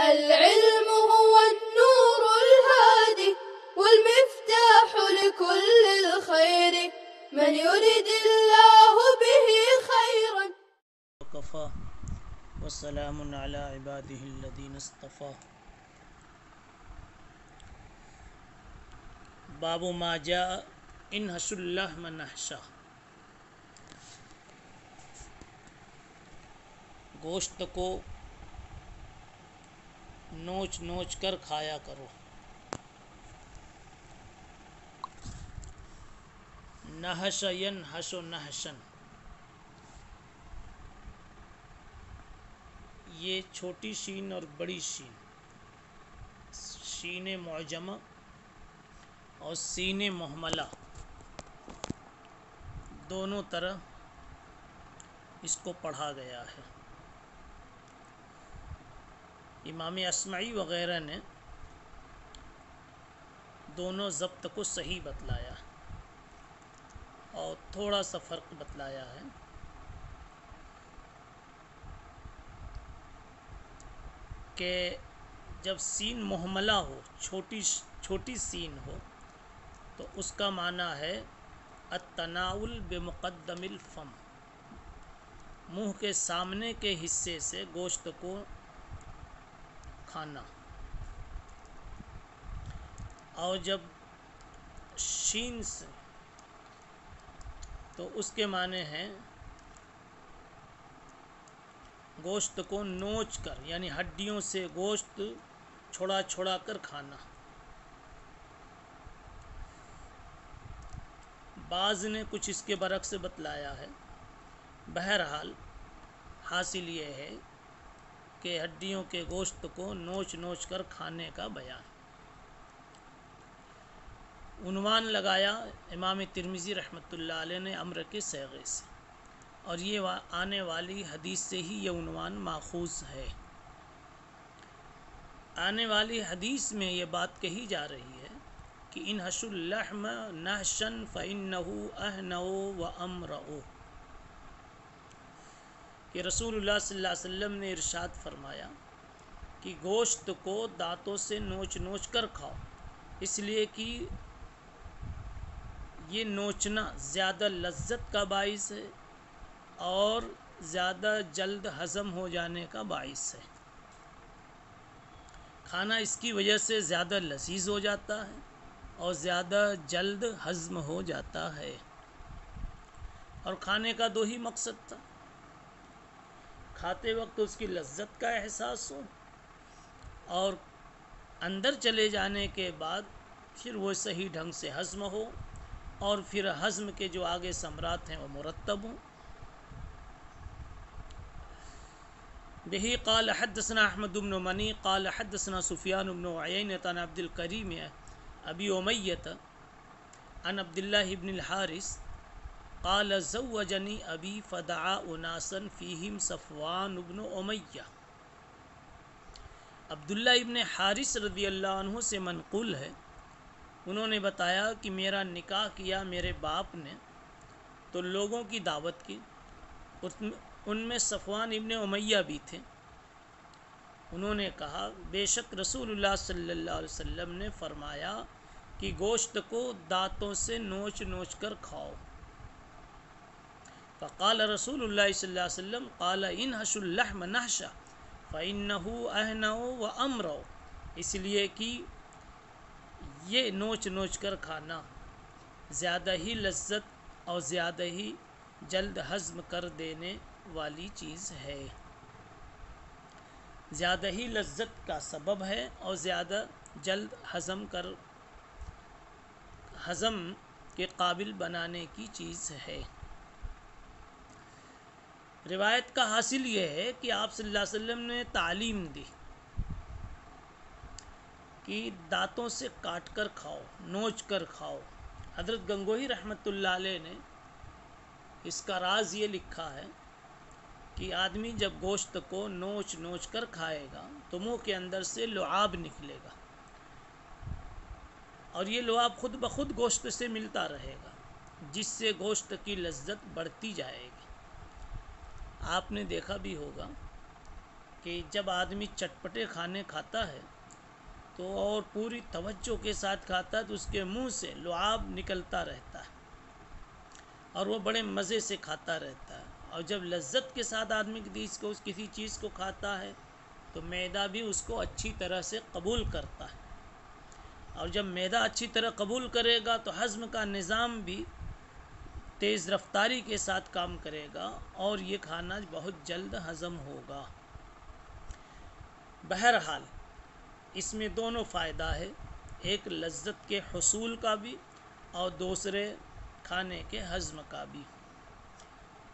العلم هو النور الهادي والمفتاح لكل الخير من يريد الله به خيرا. وكفى وسلام على عباده الذين اصطفى. باب ما جاء انحش اللحم نحشا. گوشت کو نوچ نوچ کر کھایا کرو. نحش ینحش نحشن، یہ چھوٹی شین اور بڑی شین، شین معجمہ اور سین محملہ دونوں طرح اس کو پڑھا گیا ہے. امام اصمعی وغیرہ نے دونوں ضبط کو صحیح بتلایا اور تھوڑا سا فرق بتلایا ہے. کہ جب سین محملہ ہو، چھوٹی سین ہو، تو اس کا معنی ہے التناول بمقدم الفم، منہ کے سامنے کے حصے سے گوشت کو کھانا. اور جب شین سے تو اس کے معنی ہیں گوشت کو نوچ کر، یعنی ہڈیوں سے گوشت چھوڑا چھوڑا کر کھانا. بعض نے کچھ اس کے برعکس بتلایا ہے. بہرحال حاصل یہ ہے کہ ہڈیوں کے گوشت کو نوچ نوچ کر کھانے کا بیان. عنوان لگایا امام ترمذی رحمۃ اللہ علیہ نے امر کے صیغے سے، اور یہ آنے والی حدیث سے ہی یہ عنوان ماخوذ ہے. آنے والی حدیث میں یہ بات کہی جا رہی ہے کہ انحش اللحم نحشا فإنه أهنأ وأمرأ، کہ رسول اللہ صلی اللہ علیہ وسلم نے ارشاد فرمایا کہ گوشت کو دانتوں سے نوچ نوچ کر کھاؤ، اس لیے کہ یہ نوچنا زیادہ لذت کا باعث ہے اور زیادہ جلد ہضم ہو جانے کا باعث ہے. کھانا اس کی وجہ سے زیادہ لذیذ ہو جاتا ہے اور زیادہ جلد ہضم ہو جاتا ہے. اور کھانے کا دو ہی مقصد تھا، کھاتے وقت اس کی لذت کا احساس ہو اور اندر چلے جانے کے بعد پھر وہ صحیح ڈھنگ سے ہضم ہو، اور پھر ہضم کے جو آگے ثمرات ہیں وہ مرتب ہوں. بہ قال حدثنا احمد بن منی قال حدثنا سفیان بن عیینۃ عن عبد الکریم ابی امیۃ عن عبد اللہ بن الحارث قال زوجنی ابی فدعا اناسا فیہم صفوان بن امیہ. عبداللہ ابن حارث رضی اللہ عنہ سے منقول ہے، انہوں نے بتایا کہ میرا نکاح کیا میرے باپ نے، تو لوگوں کی دعوت کی، ان میں صفوان ابن امیہ بھی تھے. انہوں نے کہا بے شک رسول اللہ صلی اللہ علیہ وسلم نے فرمایا کہ گوشت کو دانتوں سے نوچ نوچ کر کھاؤ. فقال رسول اللہ صلی اللہ علیہ وسلم قال انحش اللحم نحشا فإنه أهنأ وأمرأ، اس لیے کہ یہ نوچ نوچ کر کھانا زیادہ ہی لذت اور زیادہ ہی جلد ہضم کر دینے والی چیز ہے، زیادہ ہی لذت کا سبب ہے اور زیادہ جلد ہضم کے قابل بنانے کی چیز ہے. روایت کا حاصل یہ ہے کہ آپ صلی اللہ علیہ وسلم نے تعلیم دی کہ دانتوں سے کاٹ کر کھاؤ، نوچ کر کھاؤ. حضرت گنگوہی رحمۃ اللہ علیہ نے اس کا راز یہ لکھا ہے کہ آدمی جب گوشت کو نوچ نوچ کر کھائے گا تو منہ کے اندر سے لعاب نکلے گا، اور یہ لعاب خود بخود گوشت سے ملتا رہے گا، جس سے گوشت کی لذت بڑھتی جائے گی. آپ نے دیکھا بھی ہوگا کہ جب آدمی چٹپٹے کھانے کھاتا ہے تو اور پوری توجہ کے ساتھ کھاتا ہے تو اس کے منہ سے لعاب نکلتا رہتا ہے اور وہ بڑے مزے سے کھاتا رہتا ہے. اور جب لذت کے ساتھ آدمی کسی چیز کو کھاتا ہے تو معدہ بھی اس کو اچھی طرح سے قبول کرتا ہے، اور جب معدہ اچھی طرح قبول کرے گا تو ہضم کا نظام بھی تیز رفتاری کے ساتھ کام کرے گا اور یہ کھانا بہت جلد ہضم ہوگا. بہرحال اس میں دونوں فائدہ ہے، ایک لذت کے حصول کا بھی اور دوسرے کھانے کے ہضم کا بھی.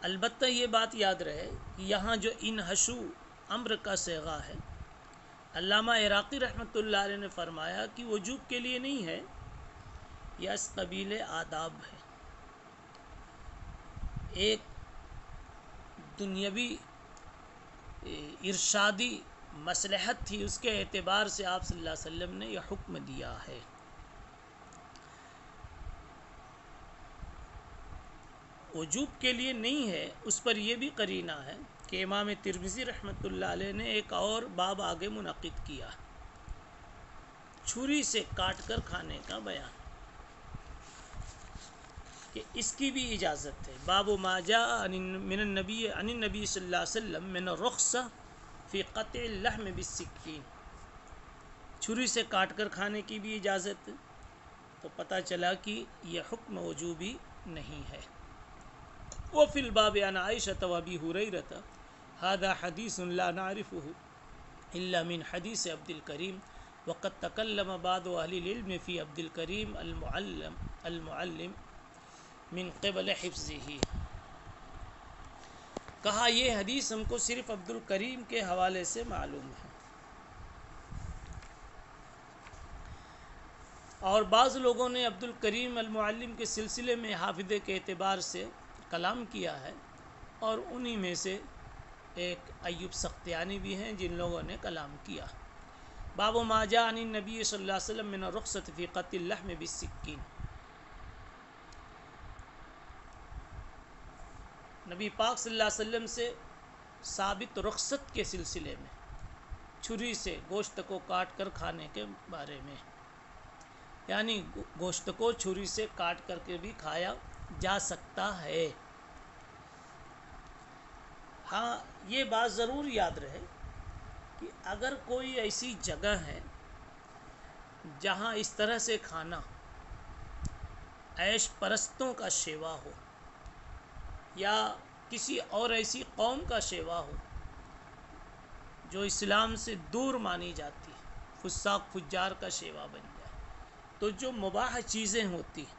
البتہ یہ بات یاد رہے کہ یہاں جو انحشو امر کا صیغہ ہے، علامہ عراقی رحمۃ اللہ علیہ نے فرمایا کہ وجوب کے لیے نہیں ہے، یہ اس قبیل آداب ہے. ایک دنیاوی ارشادی مصلحت تھی، اس کے اعتبار سے آپ صلی اللہ علیہ وسلم نے یہ حکم دیا ہے. وجوب کے لیے نہیں ہے، اس پر یہ بھی قرینہ ہے کہ امام ترمذی رحمۃ اللہ علیہ نے ایک اور باب آگے منعقد کیا، چھری سے کاٹ کر کھانے کا بیان، کہ اس کی بھی اجازت ہے. باب ما جاء من النبی صلی اللہ علیہ وسلم من الرخصہ فی قطع اللحم بالسکین، چھری سے کاٹ کر کھانے کی بھی اجازت ہے. تو پتہ چلا کہ یہ حکم وجوبی نہیں ہے. وفی الباب عن عائشة وابی ہریرہ هذا حدیث لا نعرفه الا من حدیث عبد الکریم وقد تکلم بعض اہل العلم فی عبد الکریم المعلم من قبل حفظه. کہا یہ حدیث ہم کو صرف عبد الکریم کے حوالے سے معلوم ہے، اور بعض لوگوں نے عبد الکریم المعلم کے سلسلے میں حافظے کے اعتبار سے کلام کیا ہے، اور انہی میں سے ایک ایوب سختیانی بھی ہیں جن لوگوں نے کلام کیا. باب ما جاء عن النبی صلی اللہ علیہ وسلم من الرخصۃ فی قطع اللحم بالسکین. نبی پاک صلی اللہ علیہ وسلم سے ثابت رخصت کے سلسلے میں چھری سے گوشت کو کاٹ کر کھانے کے بارے میں، یعنی گوشت کو چھری سے کاٹ کر کے بھی کھایا جا سکتا ہے. ہاں یہ بات ضرور یاد رہے کہ اگر کوئی ایسی جگہ ہے جہاں اس طرح سے کھانا عیش پرستوں کا شیوا ہو یا کسی اور ایسی قوم کا شیوا ہو جو اسلام سے دور مانی جاتی ہے، فساق فجار کا شیوا بن جائے، تو جو مباح چیزیں ہوتی ہیں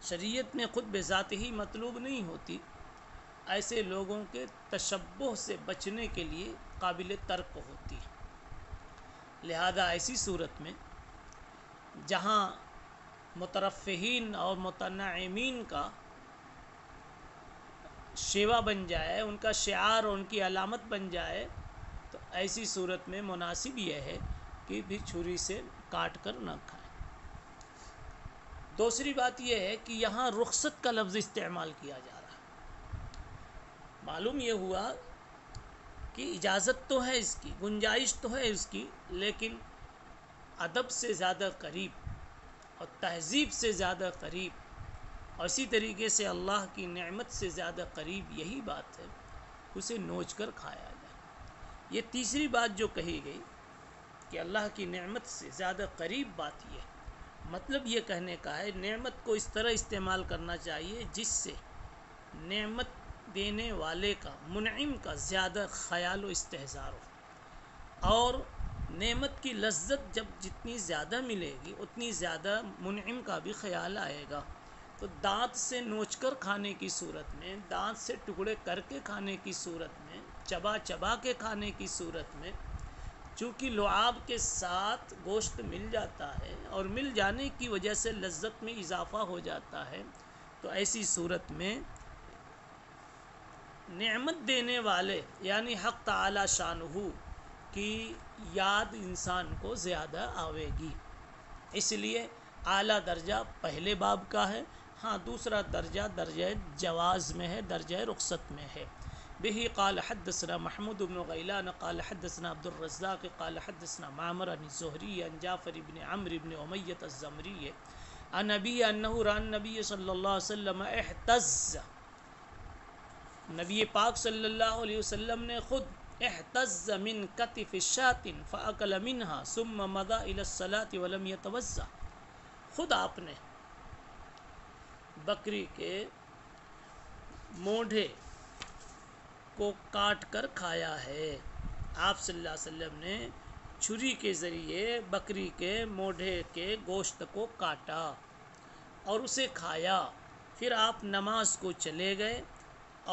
شریعت میں خود بذات ہی مطلوب نہیں ہوتی، ایسے لوگوں کے تشبہ سے بچنے کے لیے قابل ترک ہوتی ہے. لہذا ایسی صورت میں جہاں مترفہین اور متنعمین کا شیوا بن جائے، ان کا شعار اور ان کی علامت بن جائے، تو ایسی صورت میں مناسب یہ ہے کہ بھی چھری سے کاٹ کر نہ کھائیں. دوسری بات یہ ہے کہ یہاں رخصت کا لفظ استعمال کیا جا رہا ہے. معلوم یہ ہوا کہ اجازت تو ہے، اس کی گنجائش تو ہے اس کی، لیکن ادب سے زیادہ قریب اور تہذیب سے زیادہ قریب اور اسی طریقے سے اللہ کی نعمت سے زیادہ قریب یہی بات ہے، اسے نوچ کر کھایا جائے. یہ تیسری بات جو کہی گئی کہ اللہ کی نعمت سے زیادہ قریب بات یہ ہے، مطلب یہ کہنے کا ہے نعمت کو اس طرح استعمال کرنا چاہیے جس سے نعمت دینے والے کا، منعم کا زیادہ خیال و استحضار ہو، اور نعمت کی لذت جب جتنی زیادہ ملے گی اتنی زیادہ منعم کا بھی خیال آئے گا. تو دانت سے نوچ کر کھانے کی صورت میں، دانت سے ٹکڑے کر کے کھانے کی صورت میں، چبا چبا کے کھانے کی صورت میں، چونکہ لعاب کے ساتھ گوشت مل جاتا ہے اور مل جانے کی وجہ سے لذت میں اضافہ ہو جاتا ہے، تو ایسی صورت میں نعمت دینے والے یعنی حق تعالی شانہ کی یاد انسان کو زیادہ آوے گی. اس لیے اعلیٰ درجہ پہلے باب کا ہے. ہاں دوسرا درجہ درجہ جواز میں ہے، درجہ رخصت میں ہے. به قال حدثنا محمود بن غيلان قال حدثنا عبد الرزاق قال حدثنا معمر عن الزهري عن جعفر بن عمرو بن أمية الزمري عن أبي أنه رأى النبي صلى الله عليه وسلم احتز، نبی پاک صلی اللہ علیہ وسلم نے خود احتز من کتف شات فاکل منها ثم مضى الى الصلاة ولم يتوضا، خود آپ نے بکری کے موڑھے کو کاٹ کر کھایا ہے۔ آپ صلی اللہ علیہ وسلم نے چھری کے ذریعے بکری کے موڑھے کے گوشت کو کاٹا اور اسے کھایا، پھر آپ نماز کو چلے گئے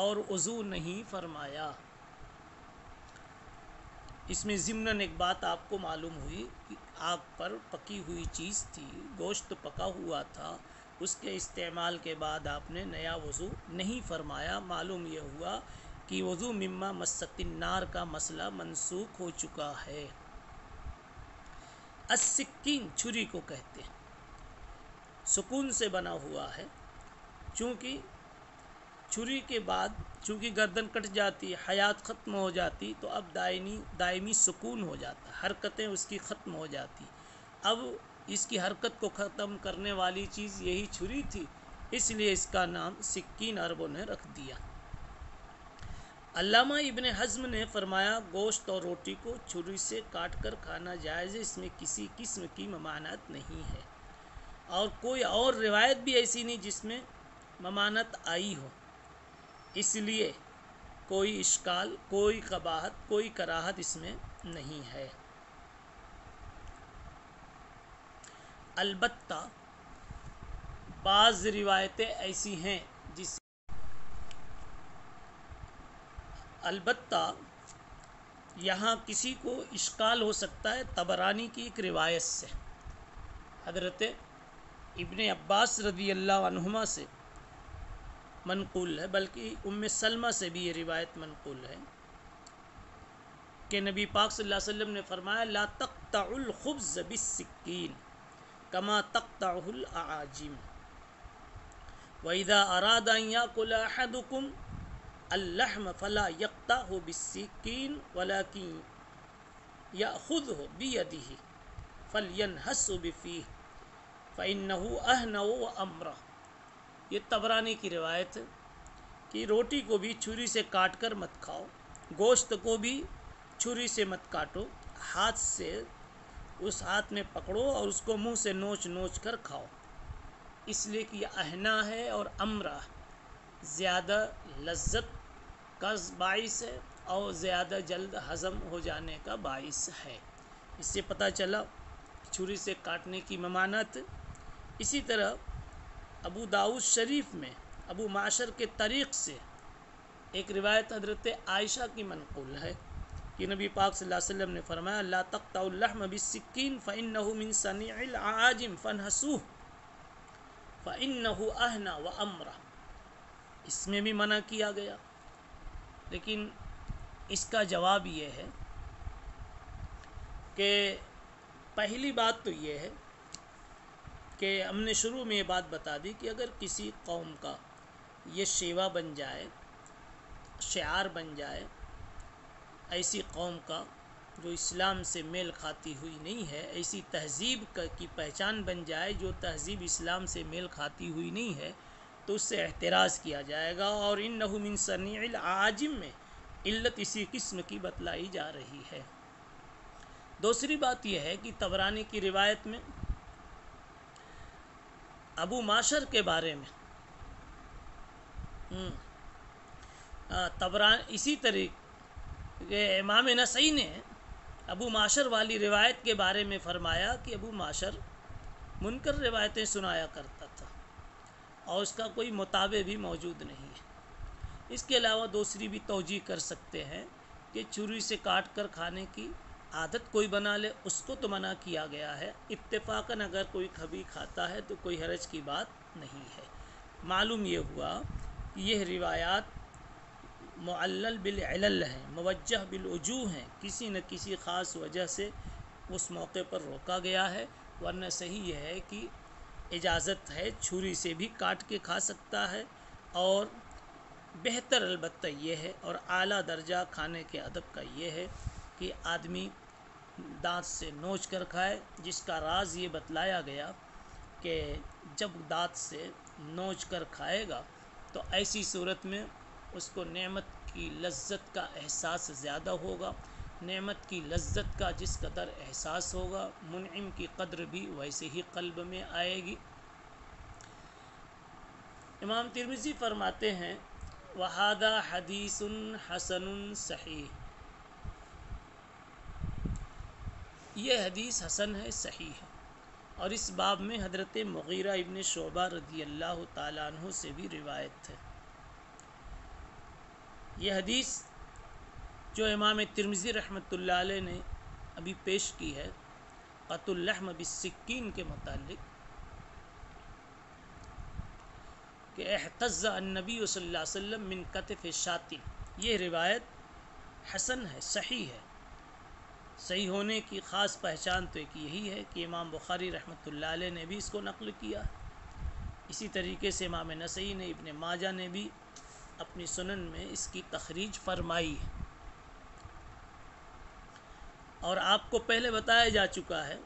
اور وضو نہیں فرمایا۔ اس میں ضمناً ایک بات آپ کو معلوم ہوئی کہ آگ پر پکی ہوئی چیز تھی، گوشت پکا ہوا تھا، اس کے استعمال کے بعد آپ نے نیا وضو نہیں فرمایا۔ معلوم یہ ہوا کہ وضو مما مست النار کا مسئلہ منسوخ ہو چکا ہے۔ السکین چھری کو کہتے ہیں، سکون سے بنا ہوا ہے، چونکہ چھری کے بعد چونکہ گردن کٹ جاتی، حیات ختم ہو جاتی، تو اب دائمی سکون ہو جاتا، حرکتیں اس کی ختم ہو جاتی۔ اب اس کی حرکت کو ختم کرنے والی چیز یہی چھری تھی، اس لیے اس کا نام سکین عربوں نے رکھ دیا۔ علامہ ابن حزم نے فرمایا گوشت اور روٹی کو چھری سے کاٹ کر کھانا جائز ہے، اس میں کسی قسم کی ممانعت نہیں ہے، اور کوئی اور روایت بھی ایسی نہیں جس میں ممانعت آئی ہو، اس لیے کوئی اشکال، کوئی قباحت، کوئی کراہت اس میں نہیں ہے۔ البتہ بعض روایتیں ایسی ہیں جس البتہ یہاں کسی کو اشکال ہو سکتا ہے۔ طبرانی کی ایک روایت سے حضرت ابن عباس رضی اللہ عنہما سے منقول ہے، بلکہ ام سلمہ سے بھی یہ روایت منقول ہے کہ نبی پاک صلی اللہ علیہ وسلم نے فرمایا لا تقطع الخبز بالسکین کما تقطعه الاعاجم واذا اراد ان ياكل احدكم اللحم فلا يقطعه بالسکین ولكن ياخذه بيده فلينهس بفيه فانه اهنأ وامرح۔ یہ طبرانی کی روایت ہے کہ روٹی کو بھی چھری سے کاٹ کر مت کھاؤ، گوشت کو بھی چھری سے مت کاٹو، ہاتھ سے اس ہاتھ میں پکڑو اور اس کو منہ سے نوچ نوچ کر کھاؤ، اس لیے کہ یہ اہنا ہے اور امرا زیادہ لذت کا باعث ہے اور زیادہ جلد ہضم ہو جانے کا باعث ہے۔ اس سے پتہ چلا چھری سے کاٹنے کی ممانعت۔ اسی طرح ابو داؤد شریف میں ابو معشر کے طریق سے ایک روایت حضرت عائشہ کی منقول ہے کہ نبی پاک صلی اللہ علیہ وسلم نے فرمایا لا تقطعوا اللحم بالسکین فإنه من صنیع الأعاجم فانهسوه فإنه أهنى وأمرح۔ اس میں بھی منع کیا گیا، لیکن اس کا جواب یہ ہے کہ پہلی بات تو یہ ہے کہ ہم نے شروع میں یہ بات بتا دی کہ اگر کسی قوم کا یہ شیوا بن جائے، شعار بن جائے، ایسی قوم کا جو اسلام سے میل کھاتی ہوئی نہیں ہے، ایسی تہذیب کی پہچان بن جائے جو تہذیب اسلام سے میل کھاتی ہوئی نہیں ہے، تو اس سے احتراز کیا جائے گا، اور انہ من صنیع العاجم میں علت اسی قسم کی بتلائی جا رہی ہے۔ دوسری بات یہ ہے کہ طبرانی کی روایت میں ابو معشر کے بارے میں اسی طریقے امام نسائی نے ابو معشر والی روایت کے بارے میں فرمایا کہ ابو معشر منکر روایتیں سنایا کرتا تھا اور اس کا کوئی متابع بھی موجود نہیں ہے۔ اس کے علاوہ دوسری بھی توجیہ کر سکتے ہیں کہ چھری سے کاٹ کر کھانے کی عادت کوئی بنا لے، اس کو تو منع کیا گیا ہے، اتفاقاً اگر کوئی کبھی کھاتا ہے تو کوئی حرج کی بات نہیں ہے۔ معلوم یہ ہوا کہ یہ روایات معلل بالعلل ہیں، موجہ بالوجوہ ہیں، کسی نہ کسی خاص وجہ سے اس موقع پر روکا گیا ہے، ورنہ صحیح یہ ہے کہ اجازت ہے، چھری سے بھی کاٹ کے کھا سکتا ہے اور بہتر البتہ یہ ہے اور اعلیٰ درجہ کھانے کے ادب کا یہ ہے کہ آدمی دانت سے نوچ کر کھائے، جس کا راز یہ بتلایا گیا کہ جب دانت سے نوچ کر کھائے گا تو ایسی صورت میں اس کو نعمت کی لذت کا احساس زیادہ ہوگا، نعمت کی لذت کا جس قدر احساس ہوگا منعم کی قدر بھی ویسے ہی قلب میں آئے گی۔ امام ترمذی فرماتے ہیں وَهَذَا حَدِيثٌ حَسَنٌ صحیح، یہ حدیث حسن ہے، صحیح ہے۔ اور اس باب میں حضرت مغیرہ ابن شعبہ رضی اللہ تعالیٰ عنہ سے بھی روایت ہے۔ یہ حدیث جو امام ترمذی رحمۃ اللہ علیہ نے ابھی پیش کی ہے قطع اللحم بالسکین کے متعلق کہ احتز النبی صلی اللہ علیہ وسلم من کتف شاۃ، یہ روایت حسن ہے، صحیح ہے۔ صحیح ہونے کی خاص پہچان تو ایک یہی ہے کہ امام بخاری رحمۃ اللہ علیہ نے بھی اس کو نقل کیا، اسی طریقے سے امام نسائی نے، ابن ماجہ نے بھی اپنی سنن میں اس کی تخریج فرمائی ہے۔ اور آپ کو پہلے بتایا جا چکا ہے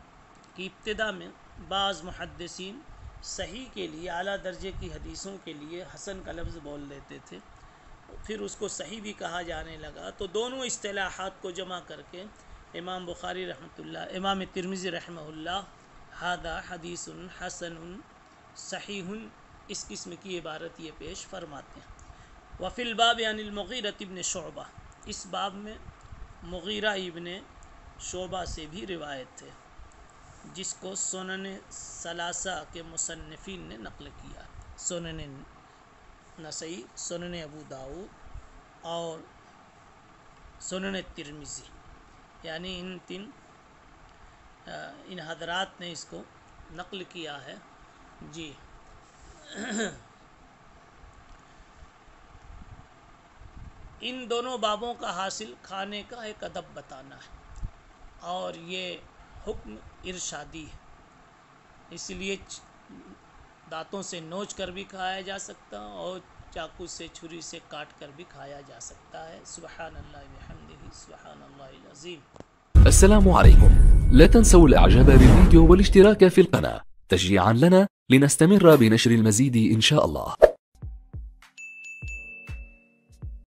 کہ ابتدا میں بعض محدثین صحیح کے لیے، اعلیٰ درجے کی حدیثوں کے لیے حسن کا لفظ بول دیتے تھے، پھر اس کو صحیح بھی کہا جانے لگا، تو دونوں اصطلاحات کو جمع کر کے امام بخاری رحمۃ اللہ، امام ترمذی رحمہ اللہ ھذا حدیث حسن صحیح، اس قسم کی عبارت یہ پیش فرماتے ہیں۔ وفی الباب عن المغیرہ ابن شعبہ، اس باب میں مغیرہ ابن شعبہ سے بھی روایت ہے جس کو سنن ثلاثہ کے مصنفین نے نقل کیا، سنن نسائی، سنن ابو داؤد اور سنن ترمذی، یعنی ان حضرات نے اس کو نقل کیا ہے۔ جی ان دونوں بابوں کا حاصل کھانے کا ایک ادب بتانا ہے، اور یہ حکم ارشادی ہے، اس لیے دانتوں سے نوچ کر بھی کھایا جا سکتا اور چاقو سے، چھری سے کاٹ کر بھی کھایا جا سکتا ہے۔ سبحان اللہ وبحمدہ، سبحان اللہ العظیم۔ السلام عليكم، لا تنسوا الاعجاب بالفيديو والاشتراك في القناة تشجيعا لنا لنستمر بنشر المزيد إن شاء الله.